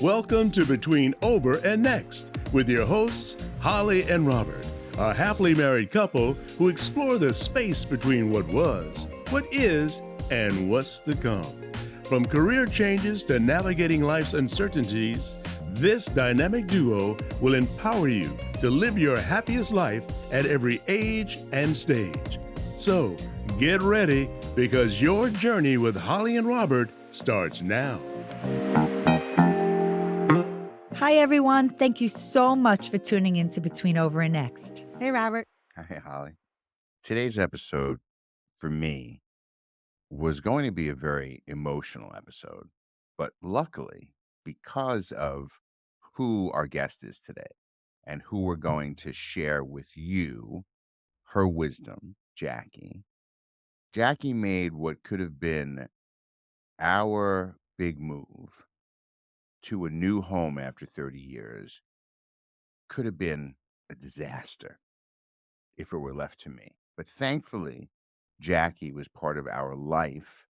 Welcome to Between Over and Next with your hosts, Holli and Robert, a happily married couple who explore the space between what was, what is, and what's to come. From career changes to navigating life's uncertainties, this dynamic duo will empower you to live your happiest life at every age and stage. So, get ready because your journey with Holli and Robert starts now. Hi, everyone. Thank you so much for tuning in to Between Over and Next. Hey, Robert. Hey, Holly. Today's episode for me was going to be a very emotional episode, but luckily, because of who our guest is today and who we're going to share with you her wisdom, Jackie made what could have been our big move to a new home after 30 years, could have been a disaster if it were left to me. But thankfully, Jackie was part of our life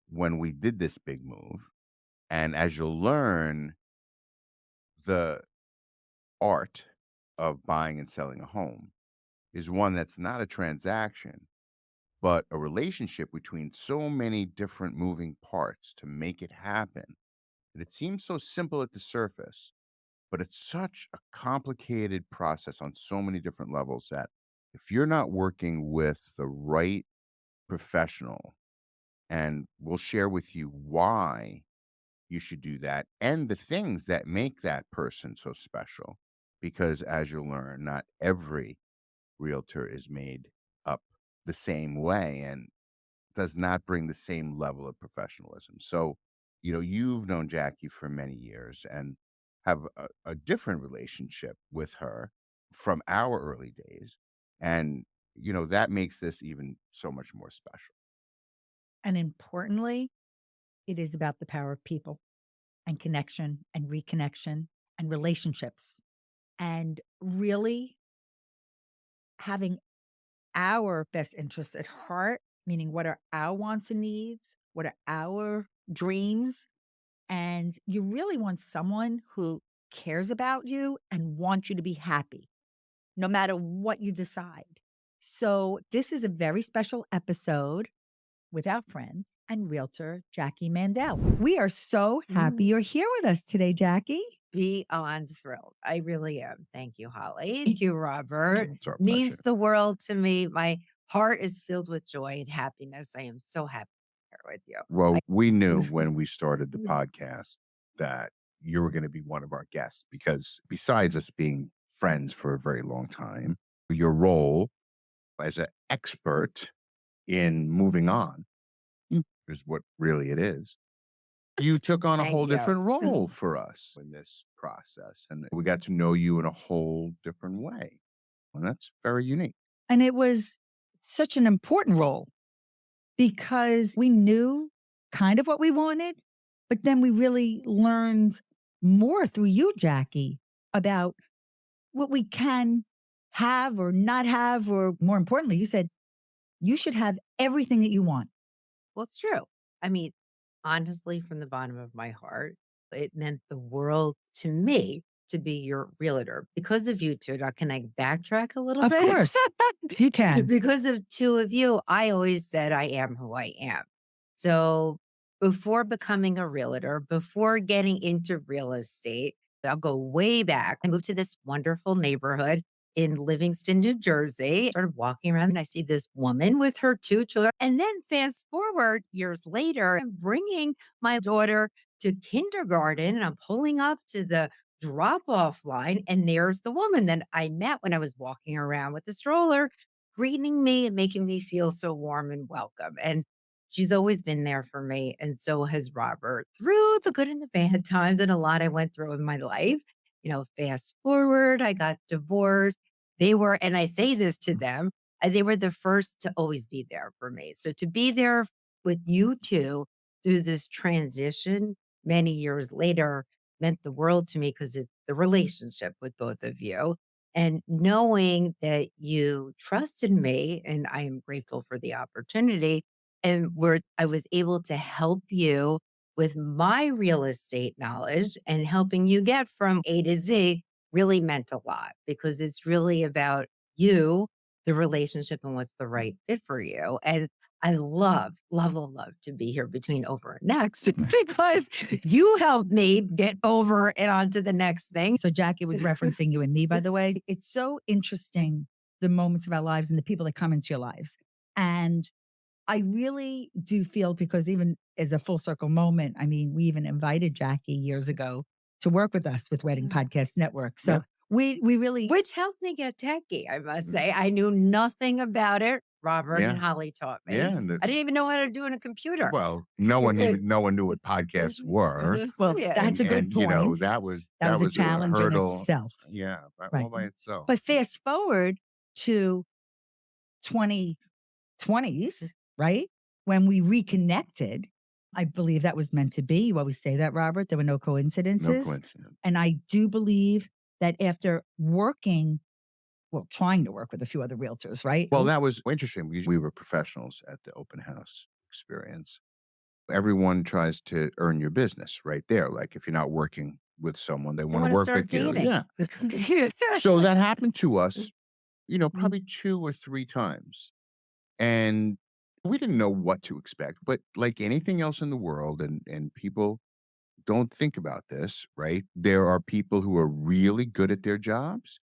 when we did this big move. And as you'll learn, the art of buying and selling a home is one that's not a transaction, but a relationship between so many different moving parts to make it happen. And it seems so simple at the surface, but it's such a complicated process on so many different levels that if you're not working with the right professional, and we'll share with you why you should do that and the things that make that person so special. Because as you'll learn, not every realtor is made up the same way and does not bring the same level of professionalism. So, you've known Jackie for many years and have a different relationship with her from our early days. And, that makes this even so much more special. And importantly, it is about the power of people and connection and reconnection and relationships and really having our best interests at heart, meaning what are our wants and needs? What are our dreams? And you really want someone who cares about you and wants you to be happy, no matter what you decide. So, this is a very special episode with our friend and realtor, Jackie Mandell. We are so happy you're here with us today, Jackie. Beyond thrilled. I really am. Thank you, Holly. Thank you, Robert. It's our Means pleasure. the world to me. My heart is filled with joy and happiness. I am so happy to be here with you. Well, we knew when we started the podcast that you were going to be one of our guests because besides us being friends for a very long time, your role as an expert in moving on is what really it is. You took on a Thank whole you. different role for us in this process, and we got to know you in a whole different way. And that's very unique. And it was such an important role because we knew kind of what we wanted, but then we really learned more through you, Jackie, about what we can have or not have, or more importantly, you said you should have everything that you want. Well, it's true. I mean, honestly, from the bottom of my heart, it meant the world to me to be your realtor because of you two. Now, can I backtrack a little Of bit? course, you can. Because of two of you, I always said I am who I am. So before becoming a realtor, before getting into real estate, I'll go way back. I moved to this wonderful neighborhood in Livingston, New Jersey. Started walking around and I see this woman with her two children. And then fast forward years later, I'm bringing my daughter to kindergarten and I'm pulling up to the drop off line. And there's the woman that I met when I was walking around with the stroller, greeting me and making me feel so warm and welcome. And she's always been there for me. And so has Robert through the good and the bad times and a lot I went through in my life. Fast forward, I got divorced. They were, and I say this to them, they were the first to always be there for me. So to be there with you two through this transition many years later meant the world to me because it's the relationship with both of you. And knowing that you trusted me, and I am grateful for the opportunity, and where I was able to help you with my real estate knowledge and helping you get from A to Z really meant a lot because it's really about you, the relationship, and what's the right fit for you. And I love to be here between over and next because you helped me get over and onto the next thing. So Jackie was referencing you and me, by the way. It's so interesting, the moments of our lives and the people that come into your lives. And I really do feel, because even as a full circle moment, I mean, we even invited Jackie years ago to work with us with Wedding Podcast Network. So we really, which helped me get techie, I must say. I knew nothing about it. Robert and Holly taught me. Yeah. I didn't even know how to do it on a computer. Well, no one knew what podcasts were. well, that's a good point. You know, that was a challenge a hurdle. in itself. Yeah, Right. all by itself. But fast forward to 2020s, right? When we reconnected, I believe that was meant to be. You always say that, Robert. There were no coincidences. No coincidence. And I do believe that after trying to work with a few other realtors, right? Well, that was interesting because we were professionals at the open house experience. Everyone tries to earn your business right there. Like if you're not working with someone, they want to work with dating. you. Yeah. So that happened to us, you know, probably 2 or 3 times. And we didn't know what to expect, but like anything else in the world, and people don't think about this, right? There are people who are really good at their jobs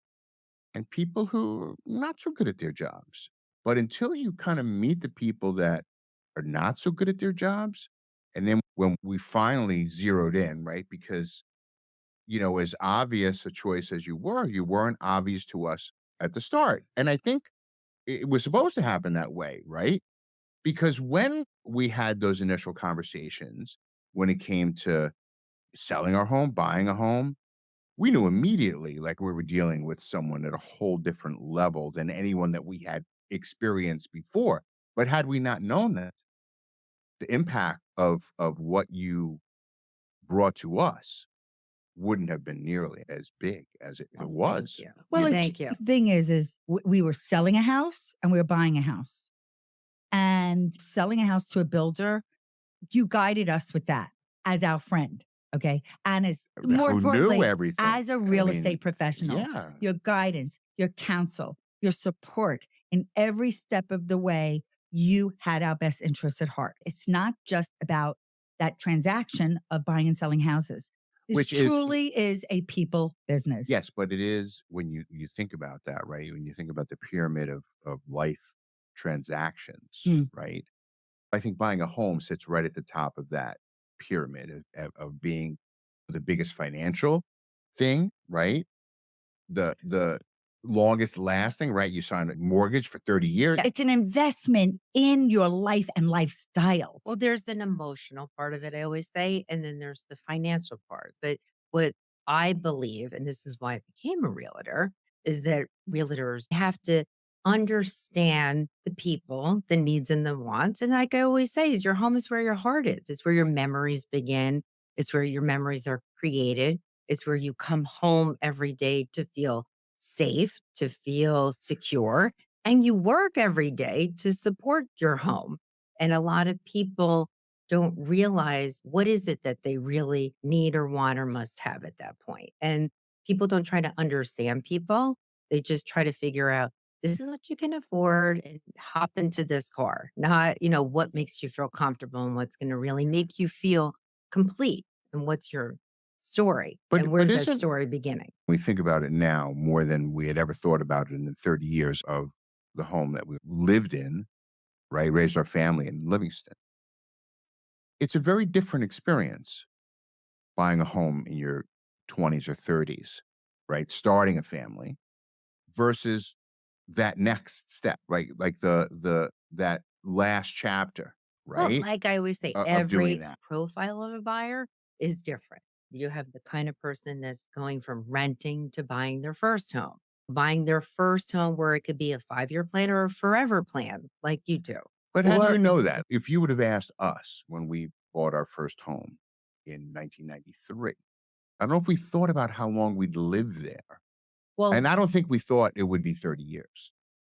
and people who are not so good at their jobs. But until you kind of meet the people that are not so good at their jobs, and then when we finally zeroed in, right? Because, you know, as obvious a choice as you weren't obvious to us at the start. And I think it was supposed to happen that way, right? Because when we had those initial conversations, when it came to selling our home, buying a home, we knew immediately like we were dealing with someone at a whole different level than anyone that we had experienced before. But had we not known that, the impact of what you brought to us wouldn't have been nearly as big as it was. Thank you. Well, Thank you. The thing is we were selling a house and we were buying a house. And selling a house to a builder, you guided us with that as our friend. Okay. And as more Who importantly, knew everything. as a real estate professional, Yeah. your guidance, your counsel, your support in every step of the way, you had our best interests at heart. It's not just about that transaction of buying and selling houses. This Which truly is a people business. Yes, but it is when you think about that, right? When you think about the pyramid of life transactions, right? I think buying a home sits right at the top of that pyramid of being the biggest financial thing, right? The longest lasting, right? You sign a mortgage for 30 years. It's an investment in your life and lifestyle. Well, there's an emotional part of it, I always say, and then there's the financial part. But what I believe, and this is why I became a realtor, is that realtors have to understand the people, the needs and the wants. And like I always say, is your home is where your heart is. It's where your memories begin. It's where your memories are created. It's where you come home every day to feel safe, to feel secure, and you work every day to support your home. And a lot of people don't realize what is it that they really need or want or must have at that point. And people don't try to understand people. They just try to figure out this is what you can afford and hop into this car, not, what makes you feel comfortable and what's going to really make you feel complete and what's your story and where's that story beginning. We think about it now more than we had ever thought about it in the 30 years of the home that we lived in, right? Raised our family in Livingston. It's a very different experience buying a home in your 20s or 30s, right? Starting a family versus that next step, right? Like that last chapter, right? Well, like I always say, Of doing every that. profile of a buyer is different. You have the kind of person that's going from renting to buying their first home, where it could be a 5-year plan or a forever plan, like you do. But how do you know that? If you would have asked us when we bought our first home in 1993, I don't know if we thought about how long we'd live there. Well, And I don't think we thought it would be 30 years.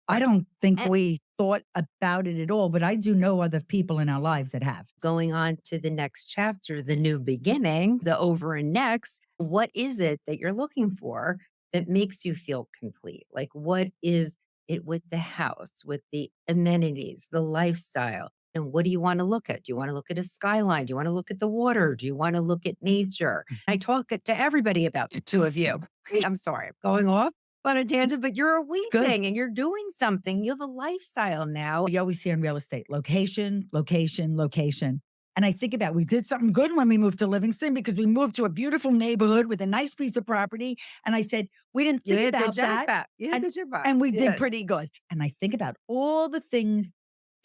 I don't think And we thought about it at all, but I do know other people in our lives that have. going on to the next chapter, the new beginning, the over and next, what is it that you're looking for that makes you feel complete? Like, what is it with the house, with the amenities, the lifestyle? And what do you want to look at? Do you want to look at a skyline? Do you want to look at the water? Do you want to look at nature? I talk to everybody about the two of you. I'm sorry, I'm going off on a tangent, but you're a good. weeping and you're doing something. You have a lifestyle now. You always see in real estate, location, location, location. And I think about we did something good when we moved to Livingston because we moved to a beautiful neighborhood with a nice piece of property. And I said, we didn't You think hit the about that. jackpot. You hit And, the jackpot. and we Yeah. did pretty good. And I think about all the things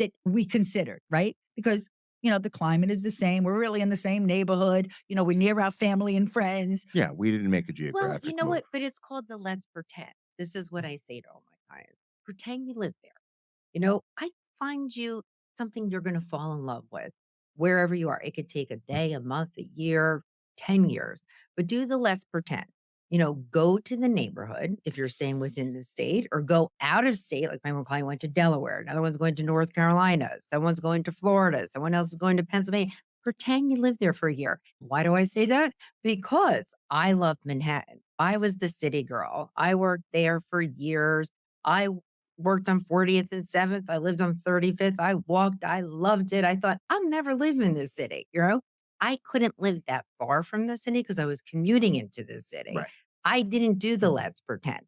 that we considered, right? Because, the climate is the same. We're really in the same neighborhood. We're near our family and friends. Yeah, we didn't make a Well, geographic you know move. what? But it's called the let's pretend. This is what I say to all my clients. Pretend you live there. I find you something you're going to fall in love with wherever you are. It could take a day, a month, a year, 10 years, but do the let's pretend. Go to the neighborhood if you're staying within the state or go out of state. Like my one client went to Delaware. Another one's going to North Carolina. Someone's going to Florida. Someone else is going to Pennsylvania. Pretend you live there for a year. Why do I say that? Because I love Manhattan. I was the city girl. I worked there for years. I worked on 40th and 7th. I lived on 35th. I walked. I loved it. I thought, I'll never live in this city. I couldn't live that far from the city because I was commuting into the city. Right. I didn't do the let's pretend.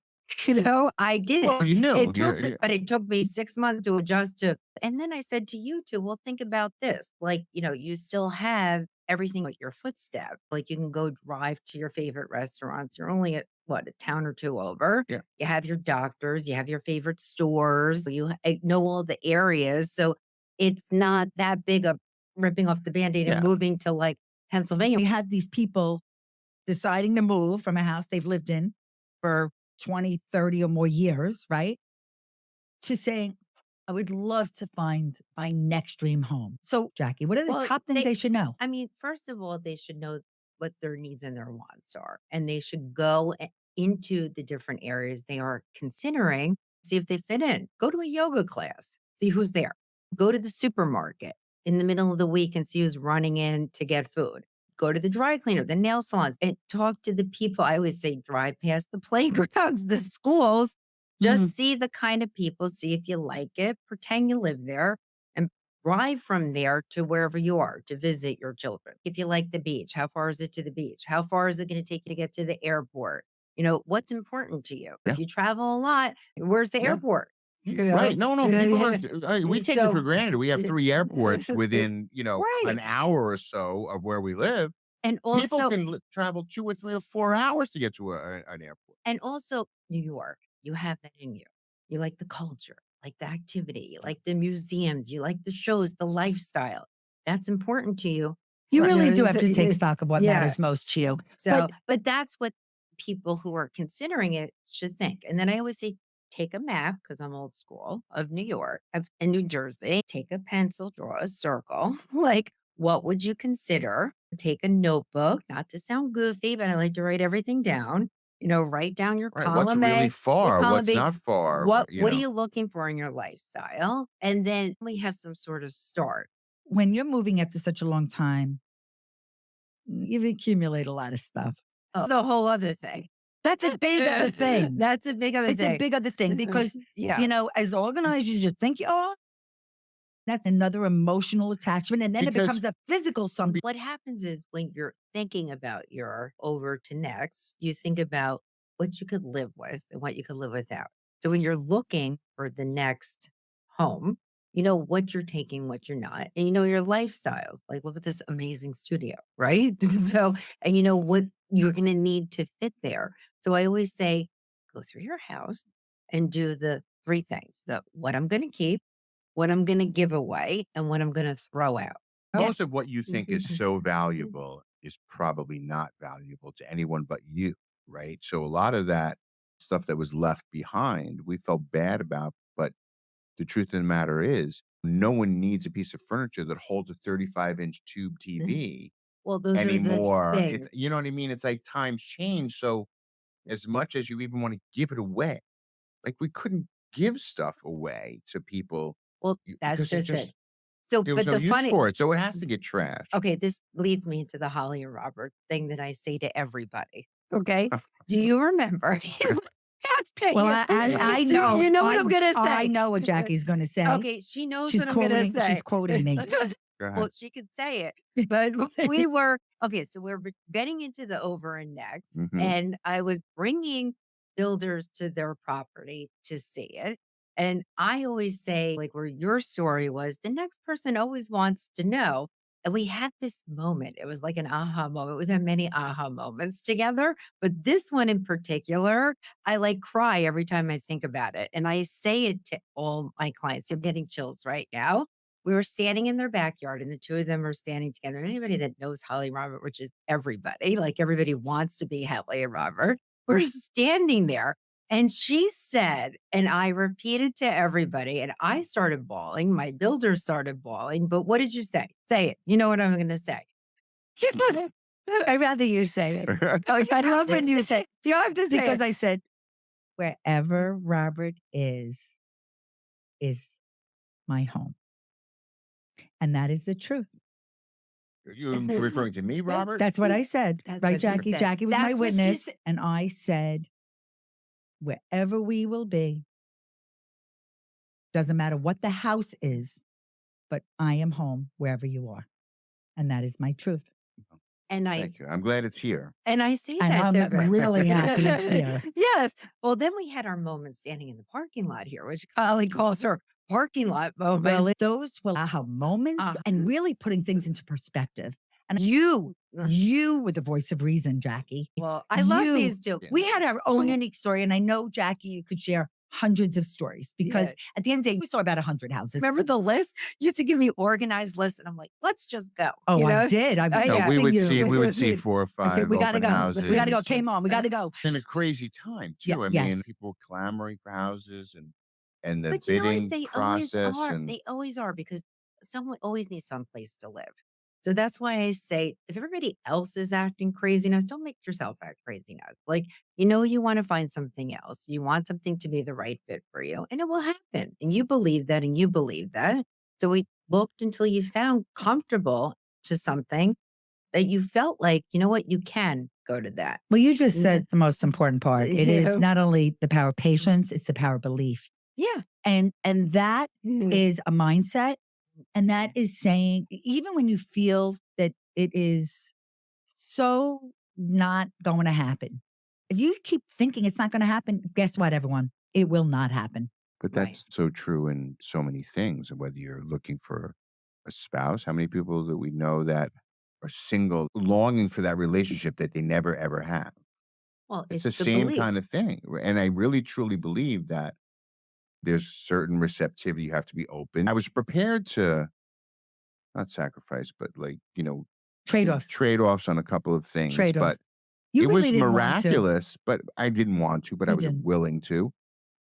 I didn't. Well, you knew. But it took me 6 months to adjust to. And then I said to you two, well, think about this. Like, you still have everything at your footstep. Like you can go drive to your favorite restaurants. You're only at a town or two over. Yeah. You have your doctors, you have your favorite stores, you know all the areas. So it's not that big of ripping off the Band-Aid and moving to like Pennsylvania. We had these people deciding to move from a house they've lived in for 20, 30 or more years, right? To saying, I would love to find my next dream home. So, Jackie, what are the top things they should know? I mean, first of all, they should know what their needs and their wants are. And they should go into the different areas they are considering, see if they fit in. Go to a yoga class, see who's there. Go to the supermarket in the middle of the week and see who's running in to get food. Go to the dry cleaner, the nail salons, and talk to the people. I always say drive past the playgrounds, the schools. Just see the kind of people, see if you like it, pretend you live there, and drive from there to wherever you are to visit your children. If you like the beach, how far is it to the beach? How far is it going to take you to get to the airport? What's important to you? Yeah. If you travel a lot, where's the airport? Right. No. People we take it for granted. We have 3 airports within, Right. an hour or so of where we live. And People also, can travel 2 or 3 or 4 hours to get to an airport. and also New York, you have that in you. You like the culture, like the activity, you like the museums, you like the shows, the lifestyle. That's important to you. You Right. really do have to take stock of what Yeah. matters most to you. So, but that's what people who are considering it should think. And then I always say, take a map, because I'm old school, of New York and New Jersey. Take a pencil, draw a circle. Like, what would you consider? Take a notebook, not to sound goofy, but I like to write everything down. Write down your Right. column What's A, really your far? column What's B. not far? What you are know. you looking for in your lifestyle? And then we have some sort of start. When you're moving after such a long time, you accumulate a lot of stuff. It's the whole other thing. That's a big other thing. That's a big other It's thing. a big other thing because, yeah. as organized as you think you are, that's another emotional attachment. And then Because- it becomes a physical something. What happens is when you're thinking about your over to next, you think about what you could live with and what you could live without. So when you're looking for the next home, you know what you're taking, what you're not, and you know your lifestyles. Like, look at this amazing studio, right? So, and you know what you're going to need to fit there. So I always say, go through your house and do the 3 things: what I'm going to keep, what I'm going to give away, and what I'm going to throw out. Most of what you think is so valuable is probably not valuable to anyone but you, right? So a lot of that stuff that was left behind, we felt bad about, but the truth of the matter is, no one needs a piece of furniture that holds a 35-inch tube TV Well, those anymore. are the things. It's, you know what I mean? It's like times change. So as much as you even want to give it away, like we couldn't give stuff away to people Well, that's because it just it. just So, there was but no the use funny, for it. So it has to get trashed. okay, this leads me to the Holly and Robert thing that I say to everybody. Okay. Do you remember? Well, I Do know. you know what I'm going to I say? know what Jackie's going to say. Okay. She knows what I'm going to say. She's quoting me. Go ahead. Well, she could say it, but we were okay. So we're getting into the over and next, Mhm. and I was bringing builders to their property to see it. And I always say, like, where your story was, the next person always wants to know. And we had this moment. It was like an aha moment. We've had many aha moments together, but this one in particular, I like cry every time I think about it. And I say it to all my clients. I'm getting chills right now. We were standing in their backyard and the two of them were standing together. Anybody that knows Holly and Robert, which is everybody, like everybody wants to be Holly and Robert, we're standing there. And she said, and I repeated to everybody, and I started bawling. My builder started bawling. But what did you say? Say it. You know what I'm going to say. I'd rather you say it. I love when you say it. You don't have to say Because it. I said, wherever Robert is my home. And that is the truth. Are you referring to me, Robert? That's what I said. That's Right, what she Jackie? said. Jackie was my That's what she witness. said. And I said, wherever we will be, doesn't matter what the house is, but I am home wherever you are. And that is my truth. And Thank you. I'm glad it's here. And I say And that to I'm really happy it's here. Yes. Well, then we had our moment standing in the parking lot here, which Holly calls her parking lot moment. Well, those were aha moments and really putting things into perspective. And you were the voice of reason, Jackie. Well, I love You- these two. We had our own unique story. And I know, Jackie, you could share hundreds of stories because at the end of the day, we saw about 100 houses. Remember the list? You used to give me organized lists, and I'm like, let's just go. Oh, you know? I did. I was No, yeah. we would texting see you. we would see 4 or I 5 said, we gotta open go. houses. We gotta go. Came on. We gotta go. It's been a crazy time too. Yeah, I mean, yes. people were clamoring for houses and the But you know bidding what? They process always are. and They always are because someone always needs some place to live. So that's why I say, if everybody else is acting craziness, don't make yourself act craziness. Like, you want to find something else. You want something to be the right fit for you, and it will happen. And you believe that, and you believe that. So we looked until you found comfortable to something that you felt like, you know what, you can go to that. Well, you just said the most important part. It Yeah. is not only the power of patience, it's the power of belief. Yeah. And that Mhm. is a mindset. And that is saying, even when you feel that it is so not going to happen, if you keep thinking it's not going to happen, guess what, everyone? It will not happen. but Right. that's so true in so many things. Whether you're looking for a spouse, how many people that we know that are single, longing for that relationship that they never ever have? Well, It's the the same belief. kind of thing. And I really truly believe that there's certain receptivity. You have to be open. I was prepared to not sacrifice, but Trade-offs. trade-offs on a couple of things. Trade-offs. But You it really was didn't want to. miraculous, but I didn't want to, but You I was didn't. willing to.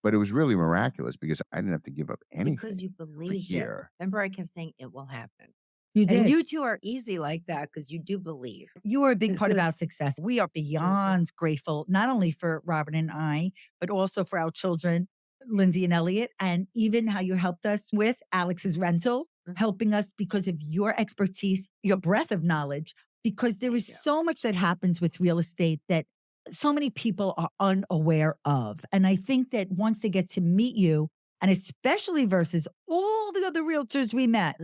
But it was really miraculous because I didn't have to give up anything. Because you for believed it. here. Remember, I kept saying it will happen. You did. And you two are easy like that because you do believe. You are a big part of our success. We are beyond grateful, not only for Robert and I, but also for our children, Lindsay and Elliot, and even how you helped us with Alex's rental, helping us because of your expertise, your breadth of knowledge, because there is so much that happens with real estate that so many people are unaware of. And I think that once they get to meet you, and especially versus all the other realtors we met,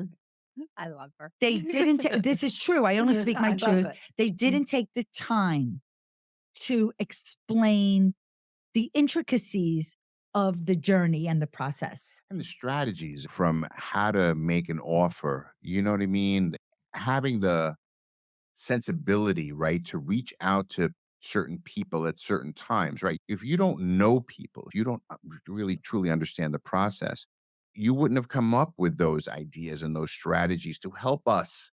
I love her. they didn't. This is true. I only speak I my love truth. it. They didn't take the time to explain the intricacies of the journey and the process. And the strategies from how to make an offer, you know what I mean? Having the sensibility, right, to reach out to certain people at certain times, right? If you don't know people, if you don't really truly understand the process, you wouldn't have come up with those ideas and those strategies to help us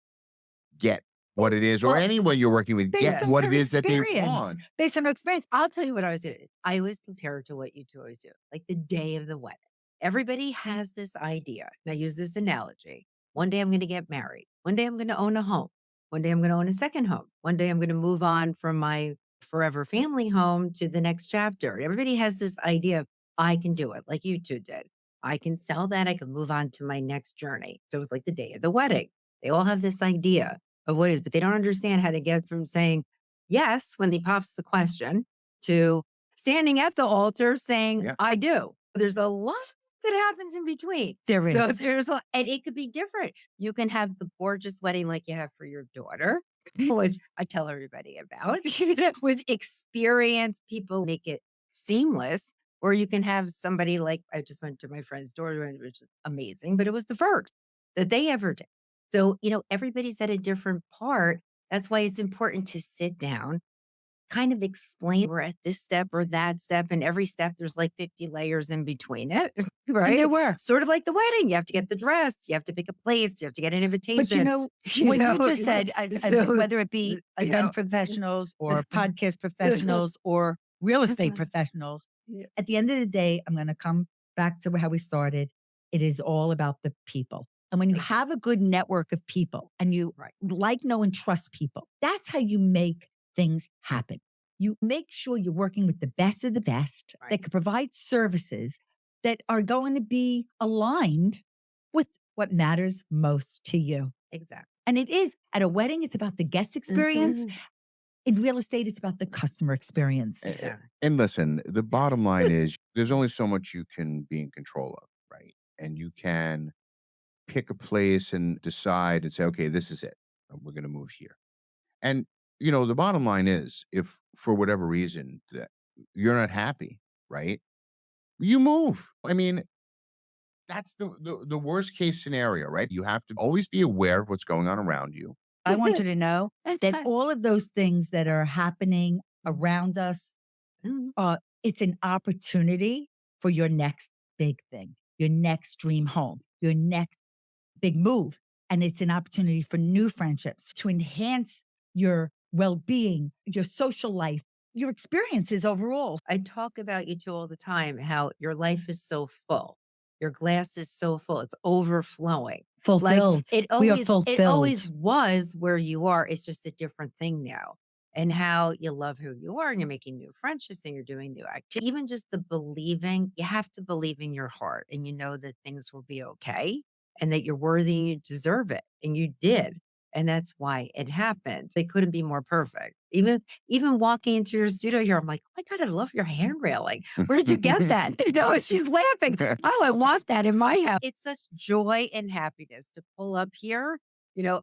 get what it is, or Well, anyone you're working with, based get on what our it is that they experience. want. Based on our experience. I'll tell you what I was doing. I always compare it to what you two always do, like the day of the wedding. Everybody has this idea. And I use this analogy. One day I'm going to get married. One day I'm going to own a home. One day I'm going to own a second home. One day I'm going to move on from my forever family home to the next chapter. Everybody has this idea of I can do it like you two did. I can sell that. I can move on to my next journey. So it's like the day of the wedding. They all have this idea of what it is, but they don't understand how to get from saying yes when he pops the question to standing at the altar saying, Yeah. I do. There's a lot that happens in between. There So is. and it could be different. You can have the gorgeous wedding like you have for your daughter, which I tell everybody about. With experience, people make it seamless. Or you can have somebody like I just went to my friend's daughter, which is amazing, but it was the first that they ever did. So, everybody's at a different part. That's why it's important to sit down, kind of explain we're at this step or that step. And every step, there's like 50 layers in between it, And right? there were. Sort of like the wedding. You have to get the dress, you have to pick a place, you have to get an invitation. But what you just said, So, whether it be event professionals or podcast professionals or real estate professionals, Yeah. at the end of the day, I'm going to come back to how we started. It is all about the people. And when you Exactly. have a good network of people and you Right. like, know, and trust people, that's how you make things happen. You make sure you're working with the best of the best Right. that can provide services that are going to be aligned with what matters most to you. Exactly. And it is at a wedding, it's about the guest experience. Mhm. In real estate, it's about the customer experience. Exactly. And listen, the bottom line is there's only so much you can be in control of, right? And you can pick a place and decide and say, okay, this is it. We're going to move here. And, the bottom line is if for whatever reason that you're not happy, right? You move. I mean, that's the worst case scenario, right? You have to always be aware of what's going on around you. I want you to know That's that fine. all of those things that are happening Mhm. around us, Mhm. it's an opportunity for your next big thing, your next dream home, your next big move. And it's an opportunity for new friendships to enhance your well-being, your social life, your experiences overall. I talk about you two all the time, how your life is so full. Your glass is so full. It's overflowing. Like Fulfilled. it We are always fulfilled. was where you are. It's just a different thing now. And how you love who you are and you're making new friendships and you're doing new activities. Even just the believing, you have to believe in your heart and you know that things will be okay and that you're worthy and you deserve it. And you did. And that's why it happened. They couldn't be more perfect. Even walking into your studio here, I'm like, oh my God, I love your hand railing. Where did you get that? She's laughing. Oh, I want that in my house. It's such joy and happiness to pull up here,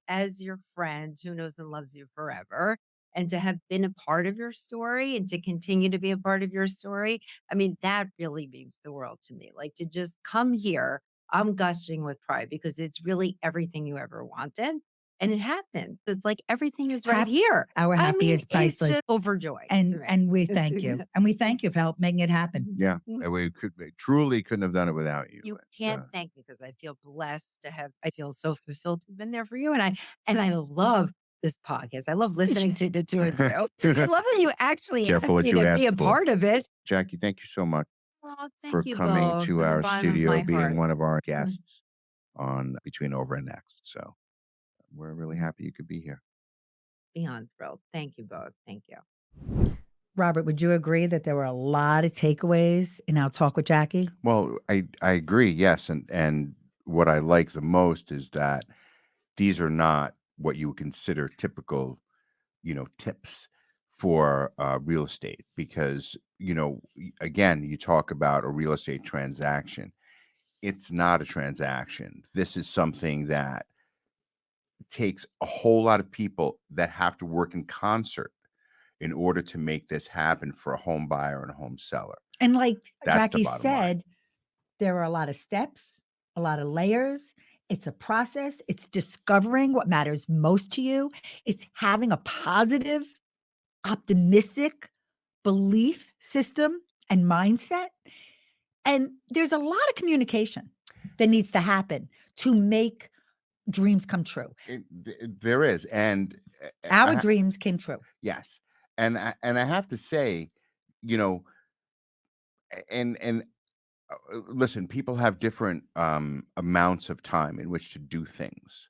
as your friend who knows and loves you forever. And to have been a part of your story and to continue to be a part of your story. I mean, that really means the world to me. Like to just come here, I'm gushing with pride because it's really everything you ever wanted. And it happened. It's like everything is right here. Our I happy mean, is it's priceless. just overjoyed. to me. And we thank you. And we thank you for helping making it happen. Yeah. And we truly couldn't have done it without you. You And, can't thank me because I feel blessed to have. I feel so fulfilled to have been there for you, and I love this podcast. I love listening to the two of you. I love that you actually Careful asked what me you to be a ask for. part of it. Jackie, thank you so much Oh, for thank you coming both to from the our bottom of studio, my being heart. one of our guests on Between Over and Next. So we're really happy you could be here. Beyond thrilled. Thank you both. Thank you. Robert, would you agree that there were a lot of takeaways in our talk with Jackie? Well, I agree, yes. And what I like the most is that these are not what you would consider typical, tips for real estate because, again, you talk about a real estate transaction. It's not a transaction. This is something that takes a whole lot of people that have to work in concert in order to make this happen for a home buyer and a home seller. And like That's the Jackie bottom line. said, there are a lot of steps, a lot of layers. It's a process. It's discovering what matters most to you. It's having a positive, optimistic belief system and mindset. And there's a lot of communication that needs to happen to make dreams come true. There is, and Our dreams came true. yes, and I have to say, you know, and listen, people have different amounts of time in which to do things,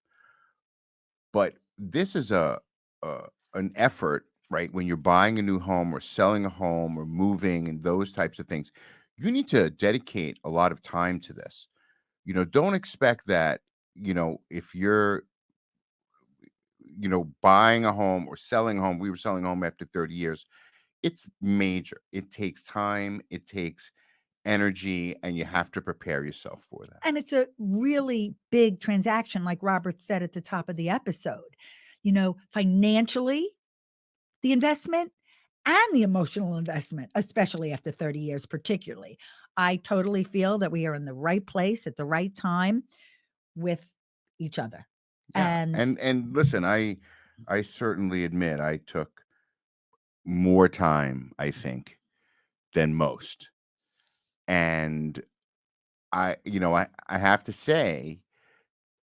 but this is an effort, right? When you're buying a new home or selling a home or moving and those types of things, you need to dedicate a lot of time to this. Don't expect that, if you're, buying a home or selling a home. We were selling a home after 30 years. It's major. It takes time, it takes energy, and you have to prepare yourself for that. And it's a really big transaction, like Robert said at the top of the episode. Financially, the investment and the emotional investment, especially after 30 years, particularly. I totally feel that we are in the right place at the right time with each other. Yeah. And listen, I certainly admit I took more time, I think, than most. And I have to say,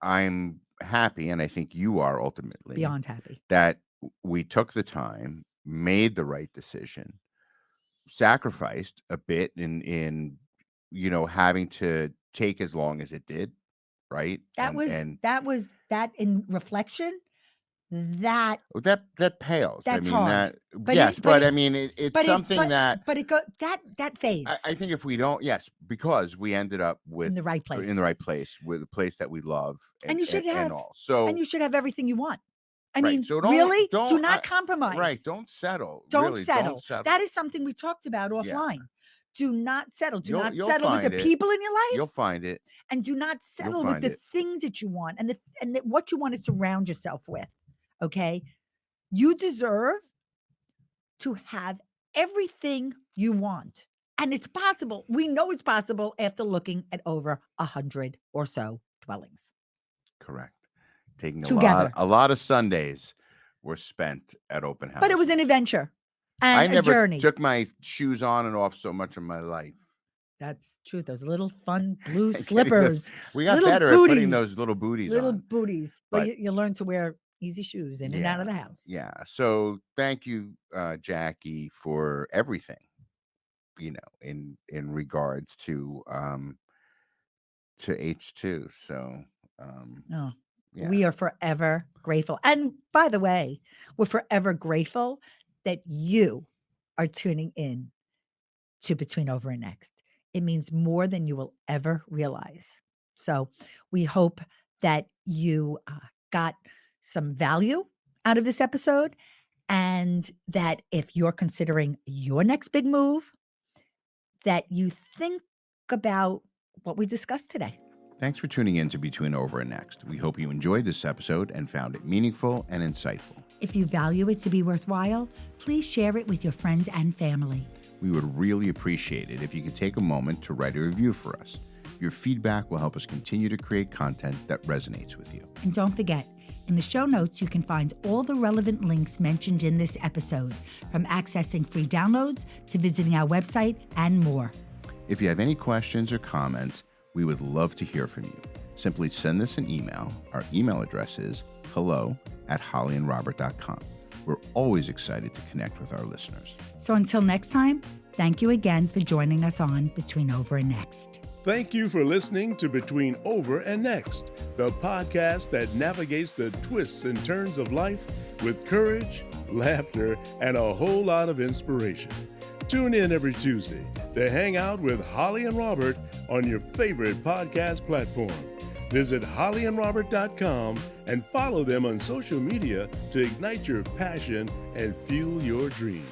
I'm happy, and I think you are ultimately, beyond happy. that we took the time, made the right decision, sacrificed a bit in having to take as long as it did, right? That was that in reflection. That That pales. I That's mean, hard. But yes, it- but it- I mean, it's but something that that fades I think if we don't, yes, because we ended up in with the right place. in the right place, with a place that we love, And you should have- all. So And you should have everything you want. I right, mean, so really, do don't not compromise. right, don't settle. Don't Really, settle. don't settle. That is something we talked about Yeah. offline. Do not settle. Do not You'll settle with find the it. people in your life, You'll find it. and do not settle with find the it. things that you want and what you want to surround yourself with. Okay, you deserve to have everything you want, and it's possible. We know it's possible after looking at over 100 or so dwellings. Correct. Taking Together. a lot of Sundays were spent at open house. But it was an adventure I and a never journey. took my shoes on and off so much in my life. That's true. Those little fun blue Getting slippers. We got Little better at putting booties. those little booties Little on. booties. But But- you learn to wear easy shoes in and out of the house. Yeah. So thank you, Jackie, for everything, in regards to H2. So Oh, yeah. we are forever grateful. And by the way, we're forever grateful that you are tuning in to Between Over and Next. It means more than you will ever realize. So we hope that you got some value out of this episode, and that if you're considering your next big move, that you think about what we discussed today. Thanks for tuning in to Between Over and Next. We hope you enjoyed this episode and found it meaningful and insightful. If you value it to be worthwhile, please share it with your friends and family. We would really appreciate it if you could take a moment to write a review for us. Your feedback will help us continue to create content that resonates with you. And don't forget, in the show notes, you can find all the relevant links mentioned in this episode, from accessing free downloads to visiting our website and more. If you have any questions or comments, we would love to hear from you. Simply send us an email. Our email address is hello@hollyandrobert.com. We're always excited to connect with our listeners. So until next time, thank you again for joining us on Between Over and Next. Thank you for listening to Between Over and Next, the podcast that navigates the twists and turns of life with courage, laughter, and a whole lot of inspiration. Tune in every Tuesday to hang out with Holli and Robert on your favorite podcast platform. Visit hollyandrobert.com and follow them on social media to ignite your passion and fuel your dreams.